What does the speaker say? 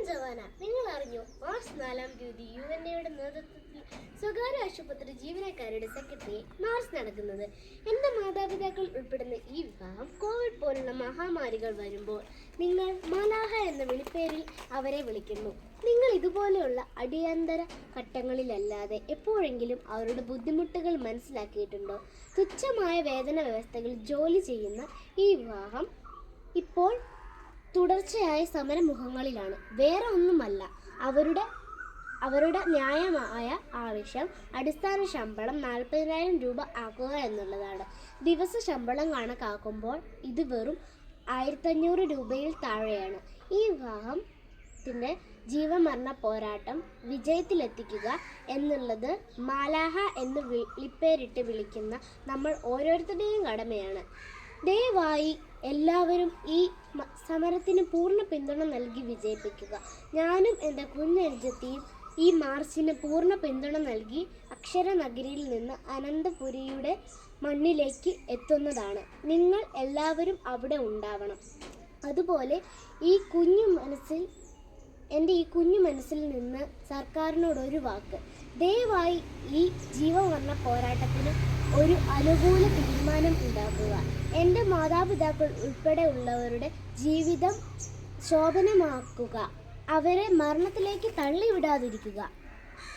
ജവാന, നിങ്ങൾ അറിഞ്ഞോ? മാർച്ച് 4-ാം തീയതി UNAയുടെ നേതൃത്വത്തിൽ സ്വകാര്യ ആശുപത്രി ജീവനക്കാരുടെ സെക്രട്ടറിയെ മാർച്ച് നടക്കുന്നത്. എൻ്റെ മാതാപിതാക്കൾ ഉൾപ്പെടുന്ന ഈ വിവാഹം കോവിഡ് പോലുള്ള മഹാമാരികൾ വരുമ്പോൾ നിങ്ങൾ മലാഹ എന്ന വിളിപ്പേരിൽ അവരെ വിളിക്കുന്നു. നിങ്ങൾ ഇതുപോലെയുള്ള അടിയന്തര ഘട്ടങ്ങളിലല്ലാതെ എപ്പോഴെങ്കിലും അവരുടെ ബുദ്ധിമുട്ടുകൾ മനസ്സിലാക്കിയിട്ടുണ്ടോ? തുച്ഛമായ വേതന വ്യവസ്ഥകളിൽ ജോലി ചെയ്യുന്ന ഈ വിവാഹം ഇപ്പോൾ തുടർച്ചയായ സമരമുഖങ്ങളിലാണ്. വേറെ ഒന്നുമല്ല, അവരുടെ ന്യായമായ ആവശ്യം അടിസ്ഥാന ശമ്പളം 40,000 രൂപ ആക്കുക എന്നുള്ളതാണ്. ദിവസ ശമ്പളം കണക്കാക്കുമ്പോൾ ഇത് വെറും 1,500 രൂപയിൽ താഴെയാണ്. ഈ വിവാഹത്തിൻ്റെ ജീവമരണ പോരാട്ടം വിജയത്തിലെത്തിക്കുക എന്നുള്ളത് മാലാഹ എന്ന് വിളിപ്പേരിട്ട് വിളിക്കുന്ന നമ്മൾ ഓരോരുത്തരുടെയും കടമയാണ്. ദയവായി എല്ലാവരും ഈ സമരത്തിന് പൂർണ്ണ പിന്തുണ നൽകി വിജയിപ്പിക്കുക. ഞാനും എൻ്റെ കുഞ്ഞനുജത്തിയും ഈ മാർച്ചിന് പൂർണ്ണ പിന്തുണ നൽകി അക്ഷരനഗരിയിൽ നിന്ന് അനന്തപുരിയുടെ മണ്ണിലേക്ക് എത്തുന്നതാണ്. നിങ്ങൾ എല്ലാവരും അവിടെ ഉണ്ടാവണം. അതുപോലെ എൻ്റെ ഈ കുഞ്ഞു മനസ്സിൽ നിന്ന് സർക്കാരിനോടൊരു വാക്ക്: ദയവായി ഈ ജീവമരണ പോരാട്ടത്തിന് ഒരു അനുകൂല തീരുമാനം ഉണ്ടാക്കുക. എൻ്റെ മാതാപിതാക്കൾ ഉൾപ്പെടെ ഉള്ളവരുടെ ജീവിതം ശോഭനമാക്കുക. അവരെ മരണത്തിലേക്ക് തള്ളിവിടാതിരിക്കുക.